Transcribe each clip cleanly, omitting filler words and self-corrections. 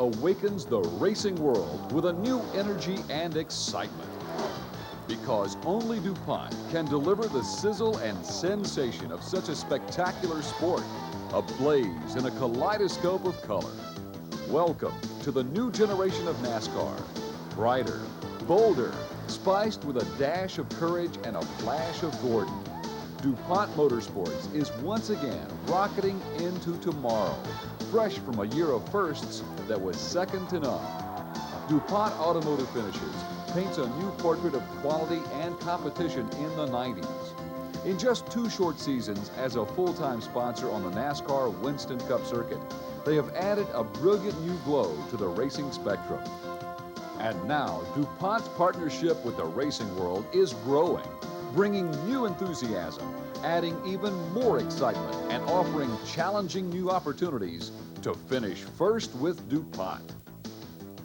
awakens the racing world with a new energy and excitement. Because only DuPont can deliver the sizzle and sensation of such a spectacular sport, ablaze in a kaleidoscope of color. Welcome to the new generation of NASCAR. Brighter, bolder, spiced with a dash of courage and a flash of Gordon. DuPont Motorsports is once again rocketing into tomorrow, fresh from a year of firsts that was second to none. DuPont Automotive Finishes paints a new portrait of quality and competition in the 90s. In just 2 short seasons as a full-time sponsor on the NASCAR Winston Cup circuit, they have added a brilliant new glow to the racing spectrum. And now, DuPont's partnership with the racing world is growing, bringing new enthusiasm, adding even more excitement, and offering challenging new opportunities to finish first with DuPont.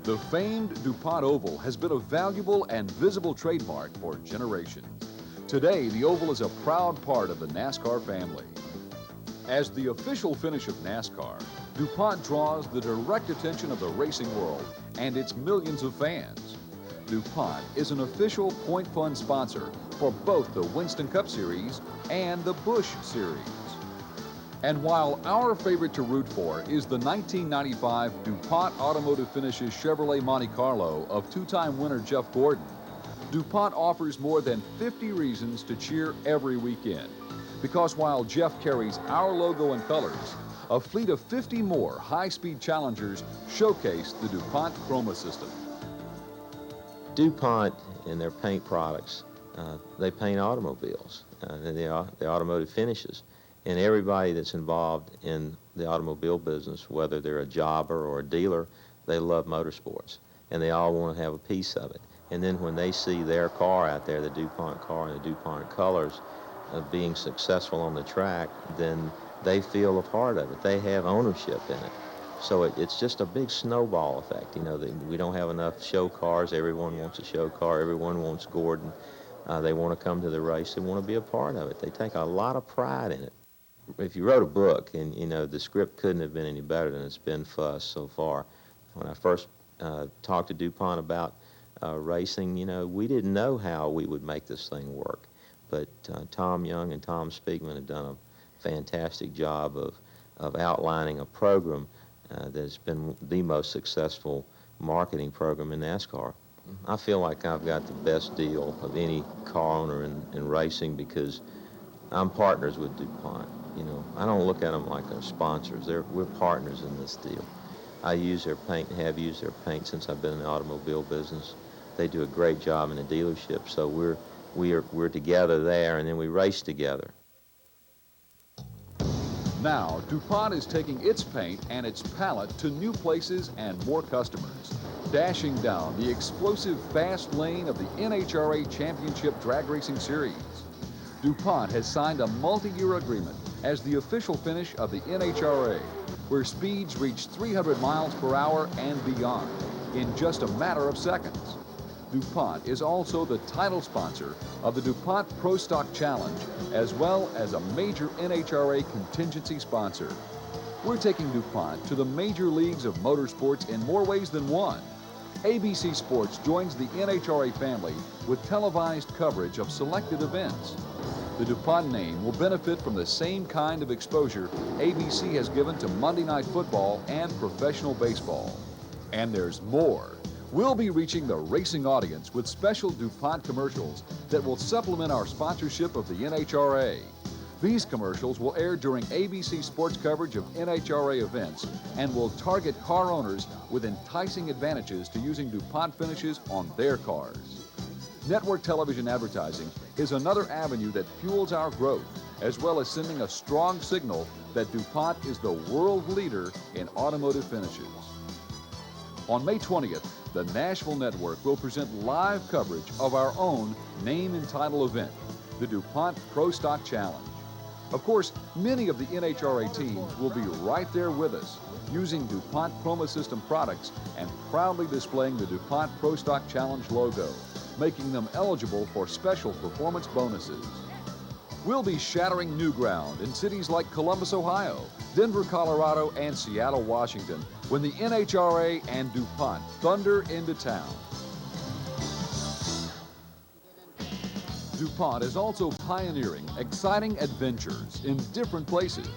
The famed DuPont Oval has been a valuable and visible trademark for generations. Today, the Oval is a proud part of the NASCAR family. As the official finish of NASCAR, DuPont draws the direct attention of the racing world and its millions of fans. DuPont is an official point fund sponsor for both the Winston Cup Series and the Busch Series. And while our favorite to root for is the 1995 DuPont Automotive Finishes Chevrolet Monte Carlo of 2-time winner Jeff Gordon, DuPont offers more than 50 reasons to cheer every weekend. Because while Jeff carries our logo and colors, a fleet of 50 more high-speed Challengers showcase the DuPont Chroma system. DuPont and their paint products, they paint automobiles, the automotive finishes. And everybody that's involved in the automobile business, whether they're a jobber or a dealer, they love motorsports. And they all want to have a piece of it. And then when they see their car out there, the DuPont car and the DuPont colors, being successful on the track, then they feel a part of it. They have ownership in it. So it's just a big snowball effect. You know, we don't have enough show cars. Everyone wants a show car. Everyone wants Gordon. They want to come to the race. They want to be a part of it. They take a lot of pride in it. If you wrote a book, and you know, the script couldn't have been any better than it's been for us so far. When I first talked to DuPont about racing, you know, we didn't know how we would make this thing work. But Tom Young and Tom Spiegman have done a fantastic job of outlining a program that's been the most successful marketing program in NASCAR. I feel like I've got the best deal of any car owner in racing because I'm partners with DuPont. You know, I don't look at them like they're sponsors. We're partners in this deal. I use their paint and have used their paint since I've been in the automobile business. They do a great job in the dealership, so we're together there, and then we race together. Now, DuPont is taking its paint and its palette to new places and more customers, dashing down the explosive fast lane of the NHRA Championship Drag Racing Series. DuPont has signed a multi-year agreement as the official finish of the NHRA, where speeds reach 300 miles per hour and beyond in just a matter of seconds. DuPont is also the title sponsor of the DuPont Pro Stock Challenge, as well as a major NHRA contingency sponsor. We're taking DuPont to the major leagues of motorsports in more ways than one. ABC Sports joins the NHRA family with televised coverage of selected events. The DuPont name will benefit from the same kind of exposure ABC has given to Monday Night Football and professional baseball. And there's more. We'll be reaching the racing audience with special DuPont commercials that will supplement our sponsorship of the NHRA. These commercials will air during ABC Sports coverage of NHRA events and will target car owners with enticing advantages to using DuPont finishes on their cars. Network television advertising is another avenue that fuels our growth, as well as sending a strong signal that DuPont is the world leader in automotive finishes. On May 20th, the Nashville Network will present live coverage of our own name and title event, the DuPont Pro Stock Challenge. Of course, many of the NHRA teams will be right there with us, using DuPont Chroma System products and proudly displaying the DuPont Pro Stock Challenge logo, making them eligible for special performance bonuses. We'll be shattering new ground in cities like Columbus, Ohio, Denver, Colorado, and Seattle, Washington, when the NHRA and DuPont thunder into town. DuPont is also pioneering exciting adventures in different places,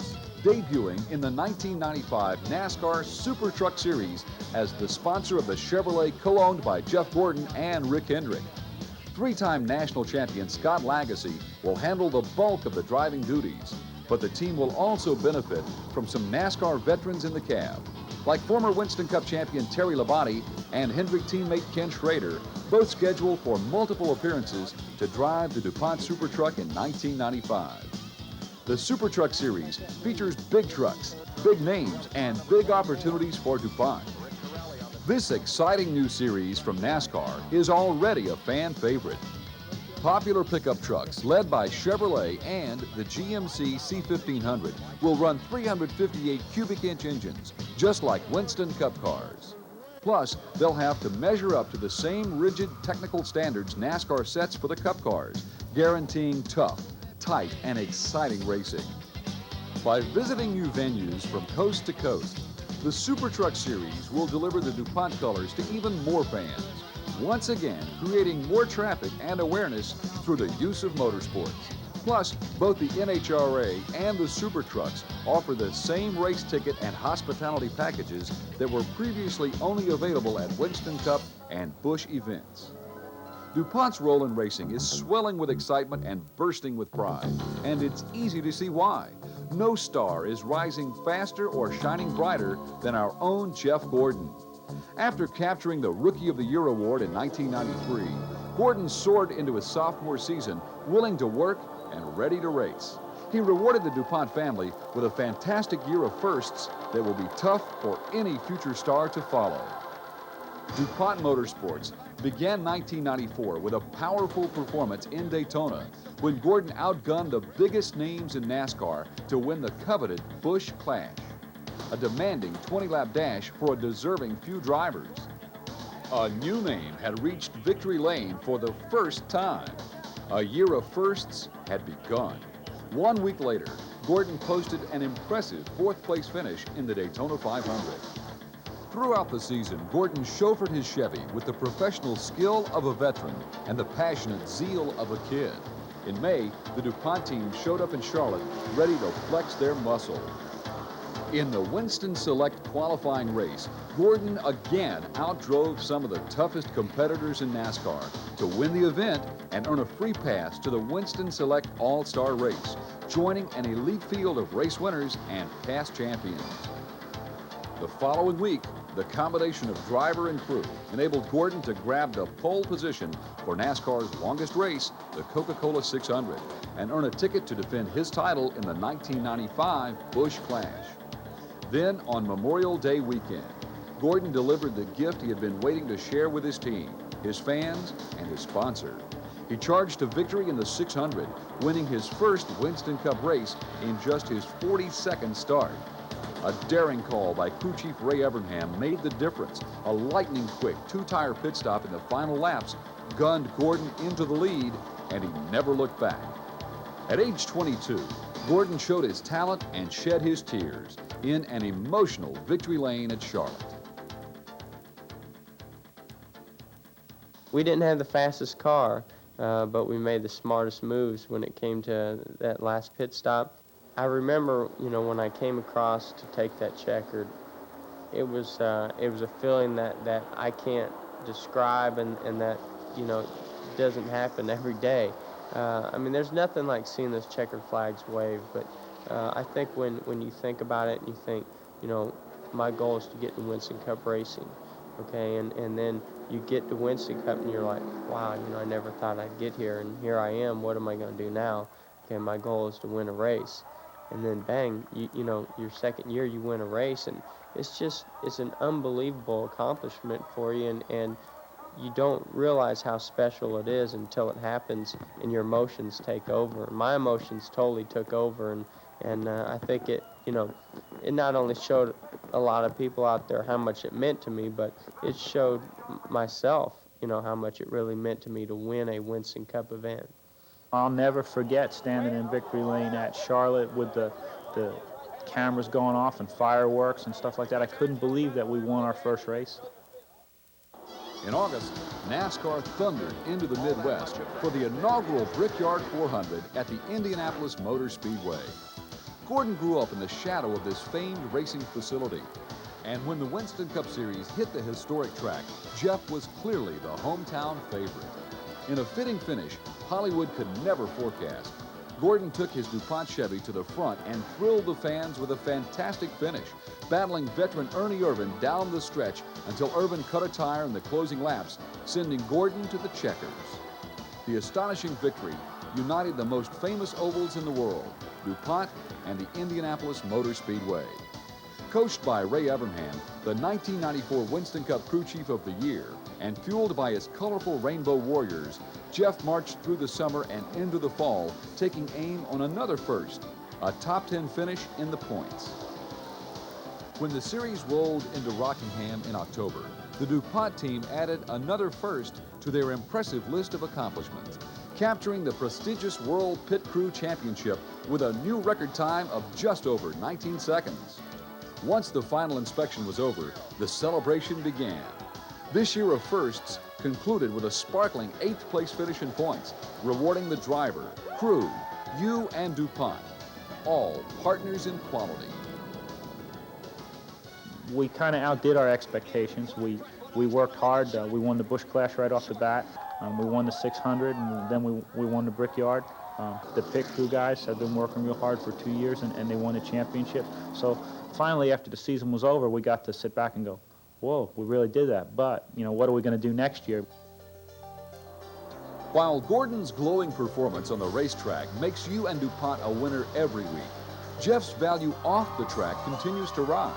debuting in the 1995 NASCAR Super Truck Series as the sponsor of the Chevrolet co-owned by Jeff Gordon and Rick Hendrick. Three-time national champion Scott Lagasse will handle the bulk of the driving duties, but the team will also benefit from some NASCAR veterans in the cab, like former Winston Cup champion Terry Labonte and Hendrick teammate Ken Schrader, both scheduled for multiple appearances to drive the DuPont Super Truck in 1995. The Super Truck Series features big trucks, big names, and big opportunities for DuPont. This exciting new series from NASCAR is already a fan favorite. Popular pickup trucks led by Chevrolet and the GMC C1500 will run 358 cubic inch engines, just like Winston Cup cars. Plus, they'll have to measure up to the same rigid technical standards NASCAR sets for the Cup cars, guaranteeing tough, tight, and exciting racing. By visiting new venues from coast to coast, the Super Truck Series will deliver the DuPont colors to even more fans, once again creating more traffic and awareness through the use of motorsports. Plus, both the NHRA and the Super Trucks offer the same race ticket and hospitality packages that were previously only available at Winston Cup and Busch events. DuPont's role in racing is swelling with excitement and bursting with pride, and it's easy to see why. No star is rising faster or shining brighter than our own Jeff Gordon. After capturing the Rookie of the Year award in 1993, Gordon soared into his sophomore season, willing to work and ready to race. He rewarded the DuPont family with a fantastic year of firsts that will be tough for any future star to follow. DuPont Motorsports began 1994 with a powerful performance in Daytona when Gordon outgunned the biggest names in NASCAR to win the coveted Busch Clash, a demanding 20-lap dash for a deserving few drivers. A new name had reached victory lane for the first time. A year of firsts had begun. 1 week later, Gordon posted an impressive fourth-place finish in the Daytona 500. Throughout the season, Gordon chauffeured his Chevy with the professional skill of a veteran and the passionate zeal of a kid. In May, the DuPont team showed up in Charlotte, ready to flex their muscle. In the Winston Select qualifying race, Gordon again outdrove some of the toughest competitors in NASCAR to win the event and earn a free pass to the Winston Select All-Star Race, joining an elite field of race winners and past champions. The following week, the combination of driver and crew enabled Gordon to grab the pole position for NASCAR's longest race, the Coca-Cola 600, and earn a ticket to defend his title in the 1995 Busch Clash. Then, on Memorial Day weekend, Gordon delivered the gift he had been waiting to share with his team, his fans, and his sponsor. He charged to victory in the 600, winning his first Winston Cup race in just his 42nd start. A daring call by crew chief Ray Evernham made the difference. A lightning-quick two-tire pit stop in the final laps gunned Gordon into the lead, and he never looked back. At age 22, Gordon showed his talent and shed his tears in an emotional victory lane at Charlotte. We didn't have the fastest car, but we made the smartest moves when it came to that last pit stop. I remember, when I came across to take that checkered, it was a feeling that I can't describe and that, doesn't happen every day. There's nothing like seeing those checkered flags wave, but I think when you think about it and you think, my goal is to get to Winston Cup racing, okay, and then you get to Winston Cup and you're like, wow, I never thought I'd get here, and here I am. What am I going to do now? Okay, my goal is to win a race. And then bang, your second year you win a race, and it's an unbelievable accomplishment for you, and you don't realize how special it is until it happens and your emotions take over. My emotions totally took over, and I think it not only showed a lot of people out there how much it meant to me, but it showed myself, how much it really meant to me to win a Winston Cup event. I'll never forget standing in victory lane at Charlotte with the cameras going off and fireworks and stuff like that. I couldn't believe that we won our first race. In August, NASCAR thundered into the Midwest for the inaugural Brickyard 400 at the Indianapolis Motor Speedway. Gordon grew up in the shadow of this famed racing facility. And when the Winston Cup Series hit the historic track, Jeff was clearly the hometown favorite. In a fitting finish Hollywood could never forecast, Gordon took his DuPont Chevy to the front and thrilled the fans with a fantastic finish, battling veteran Ernie Irvan down the stretch until Irvan cut a tire in the closing laps, sending Gordon to the checkers. The astonishing victory united the most famous ovals in the world, DuPont and the Indianapolis Motor Speedway. Coached by Ray Evernham, the 1994 Winston Cup Crew Chief of the Year, and fueled by his colorful Rainbow Warriors, Jeff marched through the summer and into the fall, taking aim on another first, a top 10 finish in the points. When the series rolled into Rockingham in October, the DuPont team added another first to their impressive list of accomplishments, capturing the prestigious World Pit Crew Championship with a new record time of just over 19 seconds. Once the final inspection was over, the celebration began. This year of firsts concluded with a sparkling 8th place finish in points, rewarding the driver, crew, you, and DuPont, all partners in quality. We kind of outdid our expectations. We worked hard. We won the Busch Clash right off the bat. We won the 600, and then we won the Brickyard. The pit crew guys have been working real hard for 2 years, and they won a championship. So finally, after the season was over, we got to sit back and go, whoa, we really did that. But, you know, what are we going to do next year? While Gordon's glowing performance on the racetrack makes you and DuPont a winner every week, Jeff's value off the track continues to rise,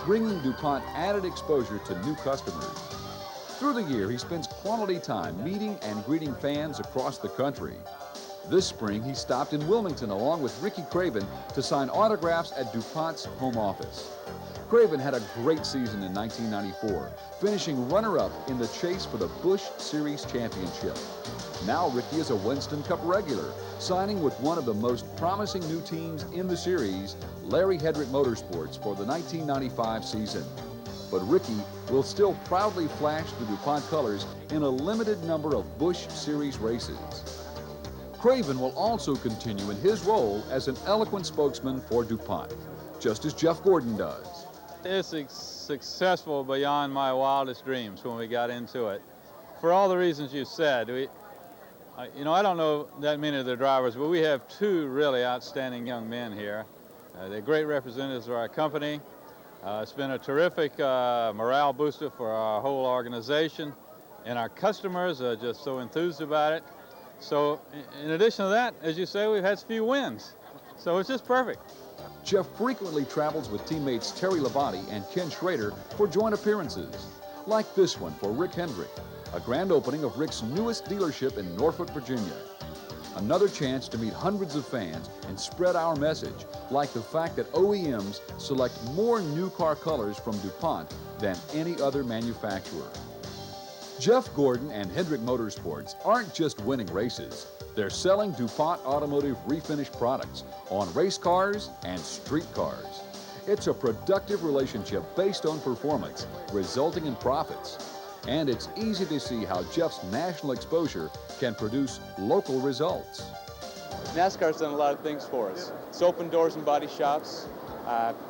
bringing DuPont added exposure to new customers. Through the year, he spends quality time meeting and greeting fans across the country. This spring, he stopped in Wilmington along with Ricky Craven to sign autographs at DuPont's home office. Craven had a great season in 1994, finishing runner-up in the chase for the Busch Series Championship. Now Ricky is a Winston Cup regular, signing with one of the most promising new teams in the series, Larry Hedrick Motorsports, for the 1995 season. But Ricky will still proudly flash the DuPont colors in a limited number of Busch Series races. Craven will also continue in his role as an eloquent spokesman for DuPont, just as Jeff Gordon does. It's successful beyond my wildest dreams when we got into it. For all the reasons you said, you know, I don't know that many of the drivers, but we have two really outstanding young men here. They're great representatives of our company. It's been a terrific morale booster for our whole organization, and our customers are just so enthused about it. So in addition to that, as you say, we've had a few wins. So it's just perfect. Jeff frequently travels with teammates Terry Labonte and Ken Schrader for joint appearances, like this one for Rick Hendrick, a grand opening of Rick's newest dealership in Norfolk, Virginia. Another chance to meet hundreds of fans and spread our message, like the fact that OEMs select more new car colors from DuPont than any other manufacturer. Jeff Gordon and Hendrick Motorsports aren't just winning races, they're selling DuPont automotive refinish products on race cars and street cars. It's a productive relationship based on performance, resulting in profits. And it's easy to see how Jeff's national exposure can produce local results. NASCAR's done a lot of things for us. It's opened doors in body shops.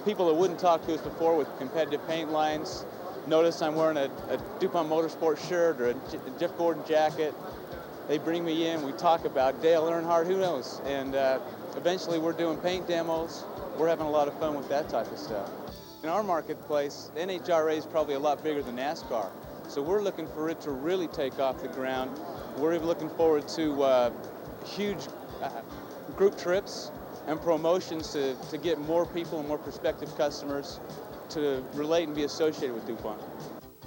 People that wouldn't talk to us before with competitive paint lines. Notice I'm wearing a DuPont Motorsports shirt or a Jeff Gordon jacket. They bring me in, we talk about Dale Earnhardt, who knows? And eventually we're doing paint demos. We're having a lot of fun with that type of stuff. In our marketplace, NHRA is probably a lot bigger than NASCAR. So we're looking for it to really take off the ground. We're even looking forward to huge group trips and promotions to get more people and more prospective customers to relate and be associated with DuPont.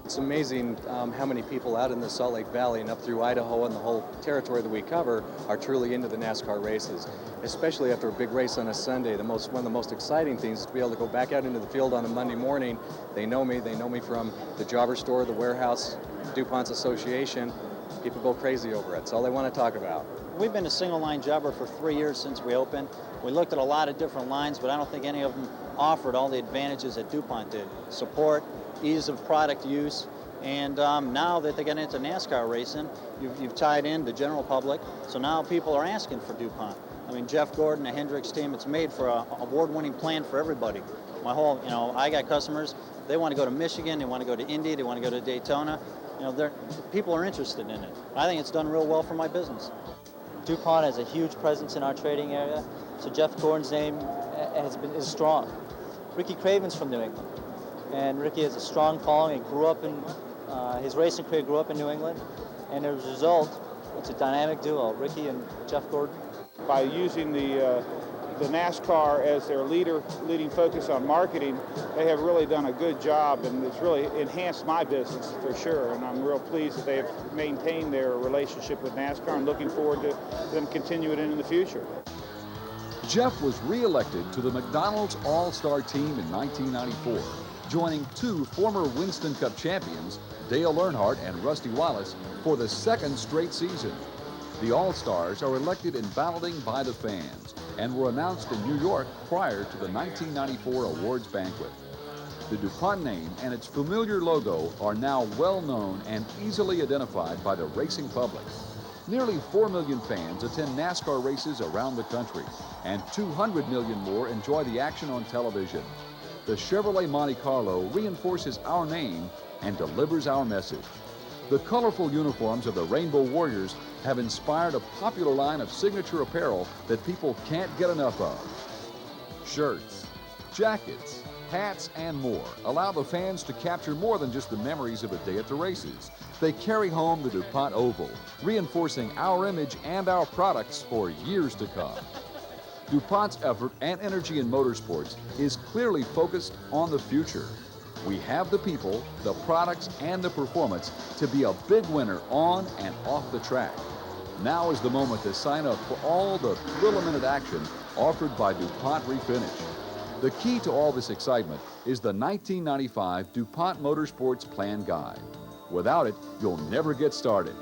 It's amazing how many people out in the Salt Lake Valley and up through Idaho and the whole territory that we cover are truly into the NASCAR races, especially after a big race on a Sunday. One of the most exciting things is to be able to go back out into the field on a Monday morning. They know me from the jobber store, the warehouse, DuPont's association, People go crazy over it. It's all they want to talk about. We've been a single line jobber for 3 years since we opened. We looked at a lot of different lines, but I don't think any of them offered all the advantages that DuPont did. Support, ease of product use, and now that they got into NASCAR racing, you've tied in the general public, so now people are asking for DuPont. I mean, Jeff Gordon, the Hendricks team, it's made for an award-winning plan for everybody. My whole, I got customers, they want to go to Michigan, they want to go to Indy, they want to go to Daytona. People are interested in it. I think it's done real well for my business. DuPont has a huge presence in our trading area, so Jeff Gordon's name is strong. Ricky Craven's from New England, and Ricky has a strong following. He grew up in, his racing career grew up in New England, and as a result, it's a dynamic duo, Ricky and Jeff Gordon. By using the NASCAR as their leading focus on marketing, they have really done a good job, and it's really enhanced my business for sure. And I'm real pleased that they've maintained their relationship with NASCAR and looking forward to them continuing it in the future. Jeff was re-elected to the McDonald's All-Star team in 1994, joining two former Winston Cup champions, Dale Earnhardt and Rusty Wallace, for the second straight season. The All-Stars are elected in balloting by the fans and were announced in New York prior to the 1994 awards banquet. The DuPont name and its familiar logo are now well known and easily identified by the racing public. Nearly 4 million fans attend NASCAR races around the country, and 200 million more enjoy the action on television. The Chevrolet Monte Carlo reinforces our name and delivers our message. The colorful uniforms of the Rainbow Warriors have inspired a popular line of signature apparel that people can't get enough of. Shirts, jackets, hats, and more allow the fans to capture more than just the memories of a day at the races. They carry home the DuPont Oval, reinforcing our image and our products for years to come. DuPont's effort and energy in motorsports is clearly focused on the future. We have the people, the products, and the performance to be a big winner on and off the track. Now is the moment to sign up for all the thrill-a-minute action offered by DuPont Refinish. The key to all this excitement is the 1995 DuPont Motorsports Plan Guide. Without it, you'll never get started.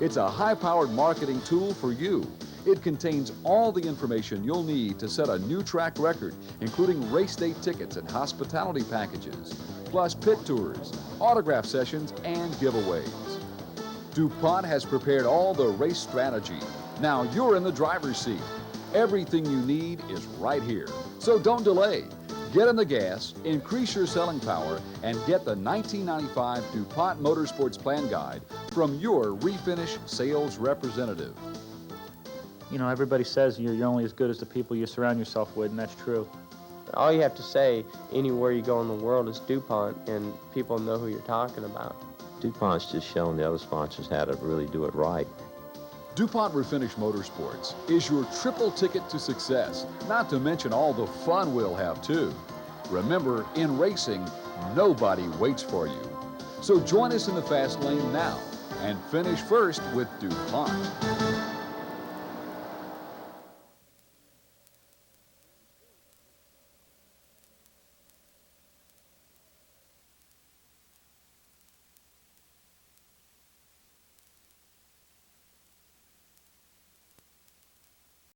It's a high-powered marketing tool for you. It contains all the information you'll need to set a new track record, including race day tickets and hospitality packages, plus pit tours, autograph sessions, and giveaways. DuPont has prepared all the race strategy. Now you're in the driver's seat. Everything you need is right here. So don't delay. Get in the gas, increase your selling power, and get the 1995 DuPont Motorsports Plan Guide from your Refinish sales representative. Everybody says you're only as good as the people you surround yourself with, and that's true. All you have to say anywhere you go in the world is DuPont, and people know who you're talking about. DuPont's just shown the other sponsors how to really do it right. DuPont Refinish Motorsports is your triple ticket to success, not to mention all the fun we'll have too. Remember, in racing, nobody waits for you. So join us in the fast lane now and finish first with DuPont.